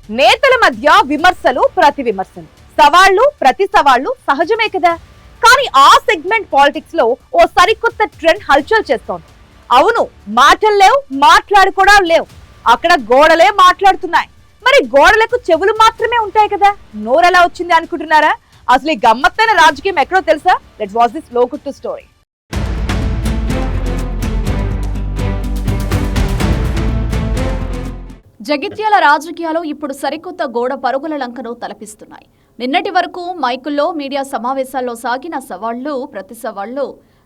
నేతల మధ్య విమర్శలు ప్రతి విమర్శలు, సవాళ్లు ప్రతి సవాళ్లు సహజమే కదా. కానీ ఆ సెగ్మెంట్ పాలిటిక్స్ లో ఓ సరికొత్త ట్రెండ్ హల్చల్ చేస్తోంది. అవును, మాటలు లేవు, మాట్లాడుకోవడం లేవు, అక్కడ గోడలే మాట్లాడుతున్నాయి. మరి గోడలకు చెవులు మాత్రమే ఉంటాయి కదా, నోరెలా వచ్చింది అనుకుంటున్నారా? అసలు ఈ గమ్మత్తైన రాజకీయం ఎక్కడో తెలుసా? లెట్స్ వాచ్ దిస్ లోకుట్టు స్టోరీ. జగిత్యాల రాజకీయాలు ఇప్పుడు సరికొత్త గోడ పరుగుల లంకను తలపిస్తున్నాయి. నిన్నటి వరకు మైకుల్లో, మీడియా సమావేశాల్లో సాగిన సవాళ్లు ప్రతి సవాళ్లు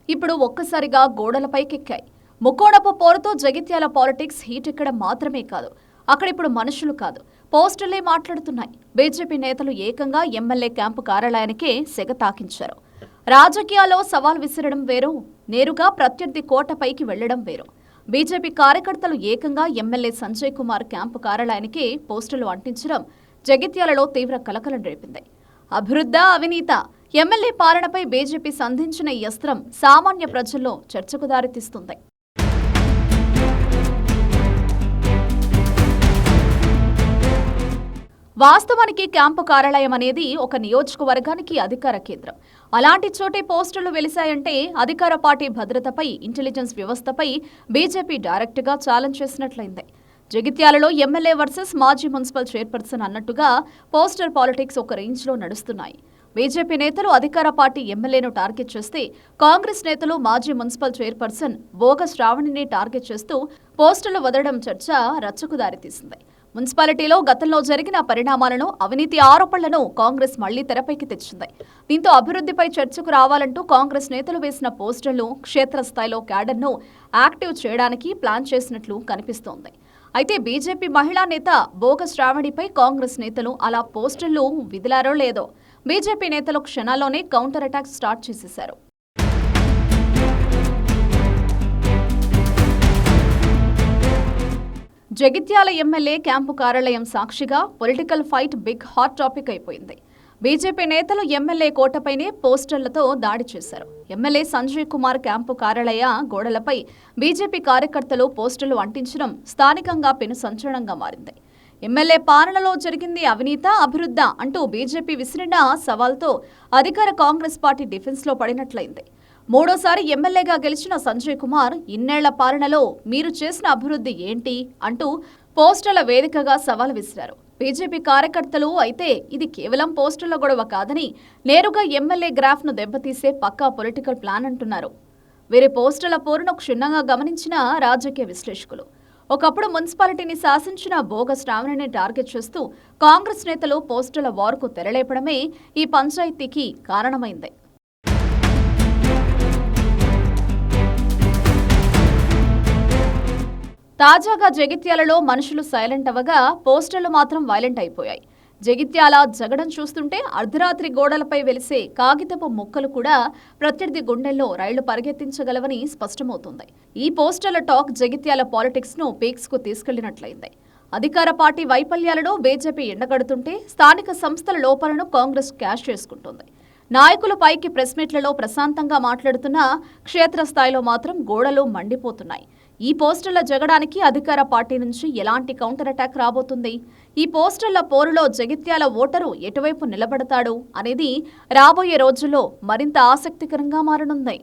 ఇప్పుడు ఒక్కసారిగా గోడలపైకెక్కాయి. ముక్కోణపు పోరుతో జగిత్యాల పాలిటిక్స్ హీట్ ఎక్కడం మాత్రమే కాదు, అక్కడ ఇప్పుడు మనుషులు కాదు, పోస్టులే మాట్లాడుతున్నాయి. బీజేపీ నేతలు ఏకంగా ఎమ్మెల్యే క్యాంపు కార్యాలయానికే సెగ తాకించారు. రాజకీయాల్లో సవాల్ విసిరడం వేరు, నేరుగా ప్రత్యర్థి కోటపైకి వెళ్లడం వేరు. బీజేపీ కార్యకర్తలు ఏకంగా ఎమ్మెల్యే సంజయ్ కుమార్ క్యాంపు కార్యాలయానికి పోస్టులు అంటించడం జగిత్యాలలో తీవ్ర కలకలం రేపింది. అభివృద్ధా అవినీత, ఎమ్మెల్యే పాలనపై బీజేపీ సంధించిన ఈ అస్త్రం సామాన్య ప్రజల్లో చర్చకు దారితీస్తుంది. వాస్తవానికి క్యాంపు కార్యాలయం అనేది ఒక నియోజకవర్గానికి అధికార కేంద్రం. అలాంటి చోటే పోస్టులు వెలిశాయంటే అధికార పార్టీ భద్రతపై, ఇంటెలిజెన్స్ వ్యవస్థపై బీజేపీ డైరెక్ట్గా ఛాలెంజ్ చేసినట్లయింది. జగిత్యాలలో ఎమ్మెల్యే వర్సెస్ మాజీ మున్సిపల్ చైర్పర్సన్ అన్నట్టుగా పోస్టర్ పాలిటిక్స్ ఒక రేంజ్లో నడుస్తున్నాయి. బీజేపీ నేతలు అధికార పార్టీ ఎమ్మెల్యేను టార్గెట్ చేస్తే, కాంగ్రెస్ నేతలు మాజీ మున్సిపల్ చైర్పర్సన్ బోగ శ్రావణిని టార్గెట్ చేస్తూ పోస్టులు వదలడం చర్చ రచ్చకు దారితీసింది. మున్సిపాలిటీలో గతంలో జరిగిన పరిణామాలను, అవినీతి ఆరోపణలను కాంగ్రెస్ మళ్లీ తెరపైకి తెచ్చింది. దీంతో అభివృద్ధిపై చర్చకు రావాలంటూ కాంగ్రెస్ నేతలు వేసిన పోస్టర్లు క్షేత్రస్థాయిలో క్యాడర్ను యాక్టివ్ చేయడానికి ప్లాన్ చేసినట్లు కనిపిస్తోంది. అయితే బీజేపీ మహిళా నేత బోగ శ్రావణిపై కాంగ్రెస్ నేతలు అలా పోస్టర్లు విదిలారో లేదో, బీజేపీ నేతలు క్షణాల్లోనే కౌంటర్ అటాక్ స్టార్ట్ చేసేశారు. జగిత్యాల ఎమ్మెల్యే క్యాంపు కార్యాలయం సాక్షిగా political fight big hot topic అయిపోయింది. బీజేపీ నేతలు ఎమ్మెల్యే కోటపైనే పోస్టర్లతో దాడి చేశారు. ఎమ్మెల్యే సంజయ్ కుమార్ క్యాంపు కార్యాలయ గోడలపై బీజేపీ కార్యకర్తలు పోస్టర్లు అంటించడం స్థానికంగా పెను సంచలనంగా మారింది. ఎమ్మెల్యే పాలనలో జరిగింది అవినీత, అభివృద్ధ అంటూ బీజేపీ విసిరిన సవాల్తో అధికార కాంగ్రెస్ పార్టీ డిఫెన్స్లో పడినట్లయింది. మూడోసారి ఎమ్మెల్యేగా గెలిచిన సంజయ్ కుమార్ ఇన్నేళ్ల పాలనలో మీరు చేసిన అభివృద్ధి ఏంటి అంటూ పోస్టర్ల వేదికగా సవాల్ విసిరారు. బీజేపీ కార్యకర్తలు అయితే ఇది కేవలం పోస్టర్ల గొడవ కాదని, నేరుగా ఎమ్మెల్యే గ్రాఫ్ను దెబ్బతీసే పక్కా పొలిటికల్ ప్లాన్ అంటున్నారు. వీరి పోస్టర్ల పోరును క్షుణ్ణంగా గమనించిన రాజకీయ విశ్లేషకులు, ఒకప్పుడు మున్సిపాలిటీని శాసించిన బోగ శ్రావణిని టార్గెట్ చేస్తూ కాంగ్రెస్ నేతలు పోస్టర్ల వార్కు తెరలేపడమే ఈ పంచాయతీకి కారణమైంది. తాజాగా జగిత్యాలలో మనుషులు సైలెంట్ అవ్వగా పోస్టర్లు మాత్రం వైలెంట్ అయిపోయాయి. జగిత్యాల జగడం చూస్తుంటే అర్ధరాత్రి గోడలపై వెలిసే కాగితపు ముక్కలు కూడా ప్రత్యర్థి గుండెల్లో రైళ్లు పరిగెత్తించగలవని స్పష్టమవుతుంది. ఈ పోస్టర్ల టాక్ జగిత్యాల పాలిటిక్స్ ను పీక్స్ కు తీసుకెళ్లినట్లయింది. అధికార పార్టీ వైఫల్యాలను బీజేపీ ఎండగడుతుంటే, స్థానిక సంస్థల లోపాలను కాంగ్రెస్ క్యాష్ చేసుకుంటోంది. నాయకులు పైకి ప్రెస్ మీట్లలో ప్రశాంతంగా మాట్లాడుతున్నా క్షేత్రస్థాయిలో మాత్రం గోడలు మండిపోతున్నాయి. ఈ పోస్టర్ల జగడానికి అధికార పార్టీ నుంచి ఎలాంటి కౌంటర్ అటాక్ రాబోతుంది? ఈ పోస్టర్ల పోరులో జగిత్యాల ఓటరు ఎటువైపు నిలబడతాడు అనేది రాబోయే రోజుల్లో మరింత ఆసక్తికరంగా మారనుంది.